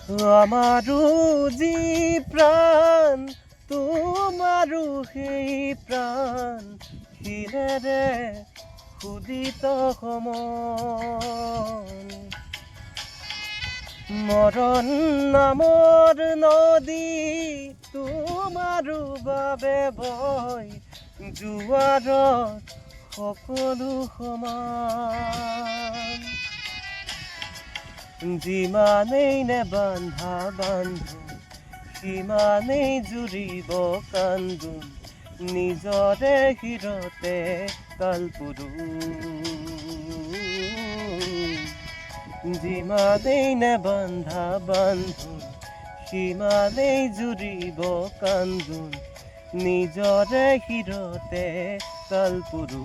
আমাৰো যি প্ৰাণ তোমাৰো সেই প্ৰাণ শিৰেৰে সুদিত সমন মৰণ নামৰ নদী তোমাৰো বাবে ভয় জোৱাৰত সকলো সমান যিমানেই নেবান্ধা বান্ধোন সিমানেই জুৰিব কান্দোন নিজৰে শিৰতে কালপুৰু যিমানেই নেবান্ধা বান্ধোন সিমানেই জুৰিব কান্দোন নিজৰে শিৰতে কালপুৰু